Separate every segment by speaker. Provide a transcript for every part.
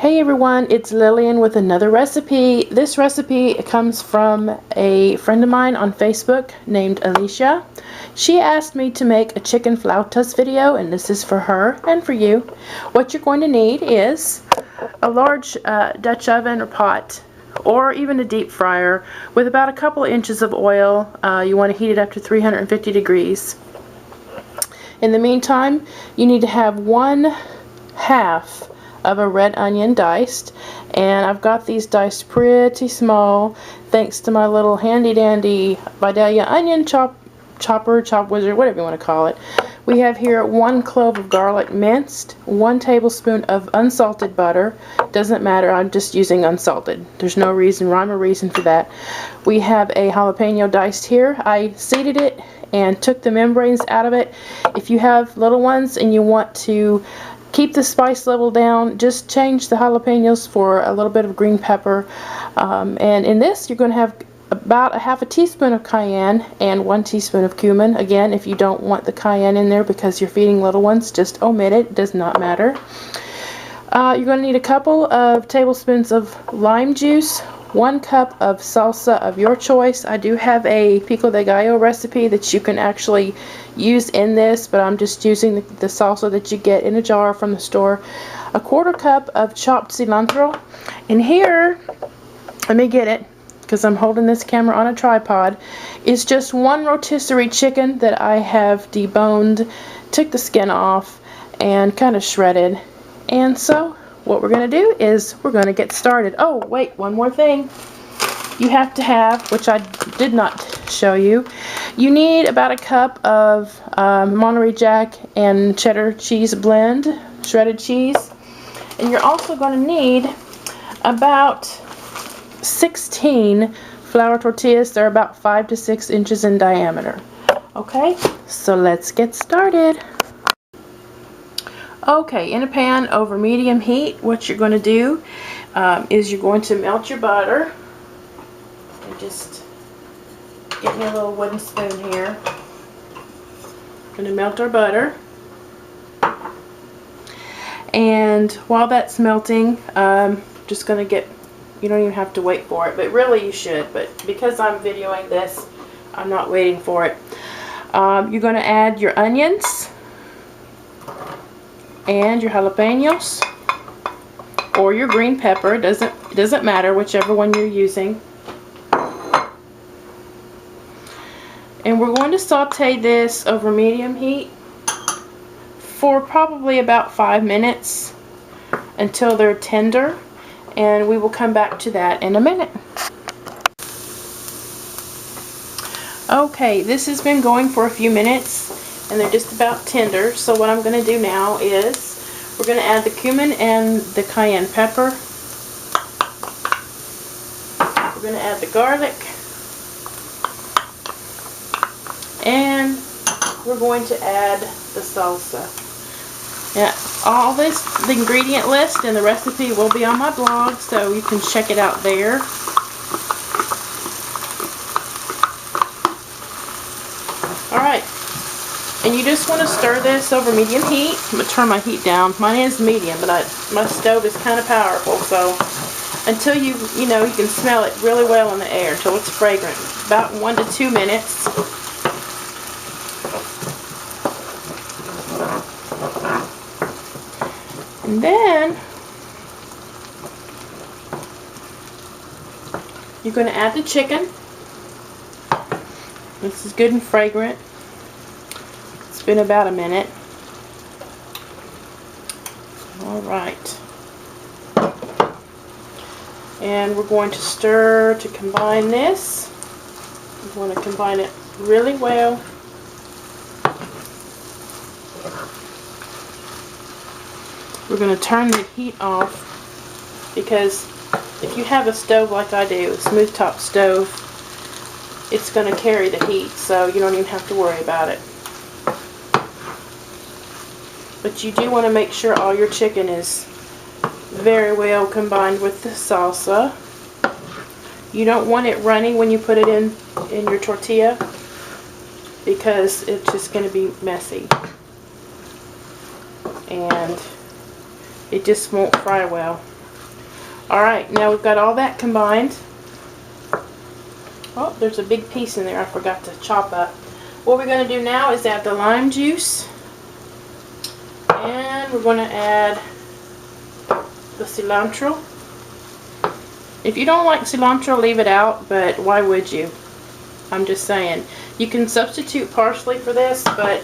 Speaker 1: Hey everyone, it's Lillian with another recipe. This recipe comes from a friend of mine on Facebook named Alicia. She asked me to make a chicken flautas video, and this is for her and for you. What you're going to need is a large Dutch oven or pot, or even a deep fryer with about a couple inches of oil. You want to heat it up to 350 degrees. In the meantime, you need to have 1/2 of a red onion diced, and I've got these diced pretty small thanks to my little handy dandy Vidalia onion chop wizard, whatever you want to call it. We have here 1 clove of garlic minced, 1 tablespoon of unsalted butter. Doesn't matter, I'm just using unsalted. There's no rhyme or reason for that. We have a jalapeno diced here. I seeded it and took the membranes out of it. If you have little ones and you want to keep the spice level down, just change the jalapenos for a little bit of green pepper. And in this, you're going to have about a 1/2 teaspoon of cayenne and 1 teaspoon of cumin. Again, if you don't want the cayenne in there because you're feeding little ones, just omit it. It does not matter. You're going to need a couple of tablespoons of lime juice, 1 cup of salsa of your choice. I do have a pico de gallo recipe that you can actually use in this, but I'm just using the salsa that you get in a jar from the store. A 1/4 cup of chopped cilantro. And here, let me get it because I'm holding this camera on a tripod, is just 1 rotisserie chicken that I have deboned, took the skin off, and kind of shredded. And so what we're going to do is we're going to get started. Oh, wait, one more thing. You have to have, which I did not show you, you need about a cup of Monterey Jack and cheddar cheese blend, shredded cheese. And you're also going to need about 16 flour tortillas. They're about 5 to 6 inches in diameter. Okay, so let's get started. Okay, in a pan over medium heat, what you're going to do is you're going to melt your butter. And just get me a little wooden spoon here. I'm going to melt our butter. And while that's melting, just going to get, you don't even have to wait for it, but really you should. But because I'm videoing this, I'm not waiting for it. You're going to add your onions and your jalapenos or your green pepper. Doesn't matter, whichever one you're using. And we're going to saute this over medium heat for probably about 5 minutes until they're tender, and we will come back to that in a minute. Okay, this has been going for a few minutes and they're just about tender. So what I'm going to do now is we're going to add the cumin and the cayenne pepper. We're going to add the garlic. And we're going to add the salsa. Now, all this, the ingredient list and the recipe will be on my blog, so you can check it out there. Alright, and you just want to stir this over medium heat. I'm going to turn my heat down. Mine is medium, but my stove is kind of powerful, so until you can smell it really well in the air, until it's fragrant. About 1 to 2 minutes. And then you're going to add the chicken. This is good and fragrant. It's been about a minute. Alright. And we're going to stir to combine this. We want to combine it really well. We're going to turn the heat off because if you have a stove like I do, a smooth top stove, it's going to carry the heat, so you don't even have to worry about it. But you do want to make sure all your chicken is very well combined with the salsa. You don't want it running when you put it in your tortilla because it's just going to be messy. And it just won't fry well. Alright, now we've got all that combined. Oh, there's a big piece in there I forgot to chop up. What we're going to do now is add the lime juice. And we're going to add the cilantro. If you don't like cilantro, leave it out, but why would you? I'm just saying. You can substitute parsley for this, but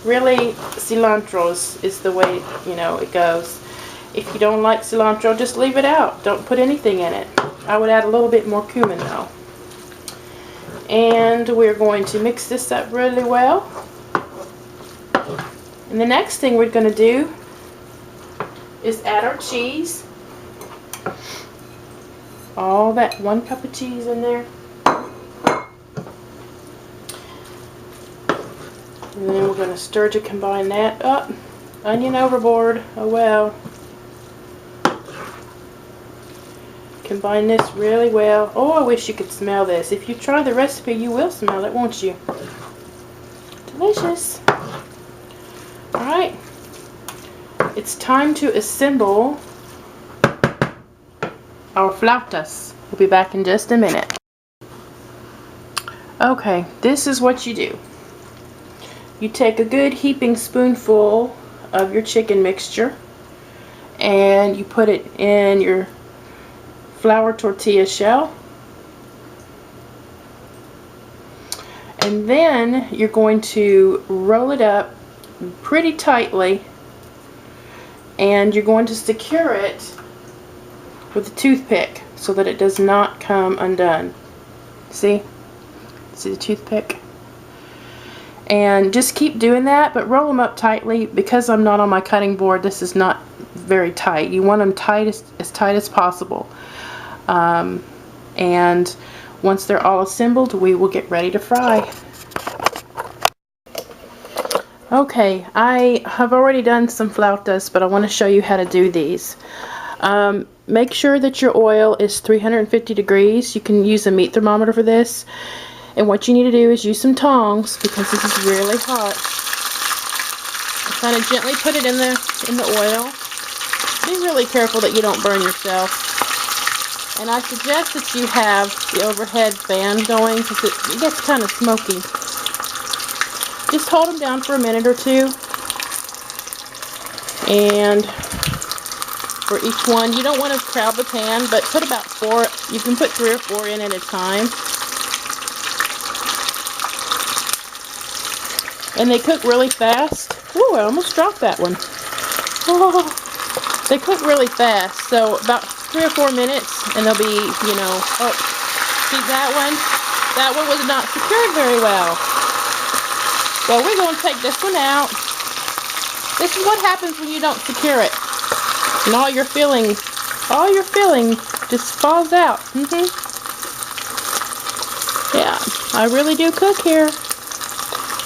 Speaker 1: really cilantro is the way, you know, it goes. If you don't like cilantro, just leave it out. Don't put anything in it. I would add a little bit more cumin though. And we're going to mix this up really well. And the next thing we're going to do is add our cheese. All that 1 cup of cheese in there. And then we're going to stir to combine that up. Onion overboard. Oh well. Combine this really well. Oh, I wish you could smell this. If you try the recipe, you will smell it, won't you? Delicious. Alright. It's time to assemble our flautas. We'll be back in just a minute. Okay, this is what you do. You take a good heaping spoonful of your chicken mixture and you put it in your flour tortilla shell, and then you're going to roll it up pretty tightly and you're going to secure it with a toothpick so that it does not come undone. See the toothpick? And just keep doing that, but roll them up tightly. Because I'm not on my cutting board, this is not very tight. You want them as tight as possible. And once they're all assembled, we will get ready to fry. Okay, I have already done some flautas, but I want to show you how to do these. Make sure that your oil is 350 degrees. You can use a meat thermometer for this. And what you need to do is use some tongs because this is really hot. Kind of gently put it in the oil. Be really careful that you don't burn yourself. And I suggest that you have the overhead fan going because it gets kind of smoky. Just hold them down for a minute or two. And for each one, you don't want to crowd the pan, but put about 4. You can put 3 or 4 in at a time. And they cook really fast. Ooh, I almost dropped that one. Oh, they cook really fast. So about 3 or 4 minutes and they'll be, you know, oh, see that one? That one was not secured very well. Well, we're going to take this one out. This is what happens when you don't secure it. And all your filling just falls out. Yeah, I really do cook here.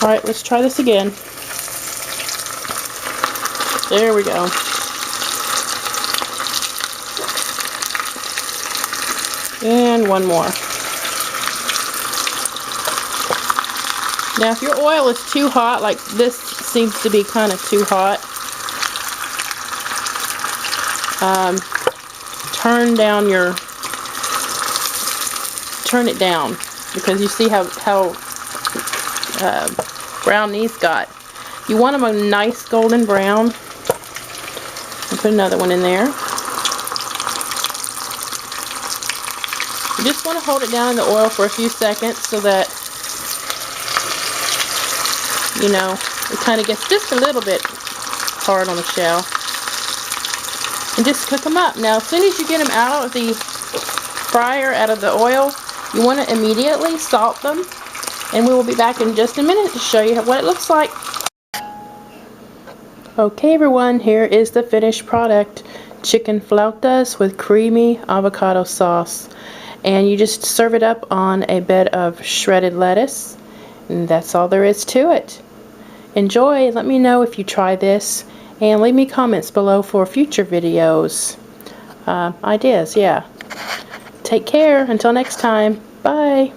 Speaker 1: Alright, let's try this again. There we go. And one more. Now, if your oil is too hot, like this seems to be kind of too hot, turn it down, because you see how brown these got. You want them a nice golden brown. I'll put another one in there. You just want to hold it down in the oil for a few seconds so that, you know, it kind of gets just a little bit hard on the shell. And just cook them up. Now, as soon as you get them out of the fryer, out of the oil, you want to immediately salt them. And we will be back in just a minute to show you what it looks like. Okay everyone, here is the finished product. Chicken flautas with creamy avocado sauce. And you just serve it up on a bed of shredded lettuce. And that's all there is to it. Enjoy. Let me know if you try this. And leave me comments below for future videos. Ideas, yeah. Take care. Until next time. Bye.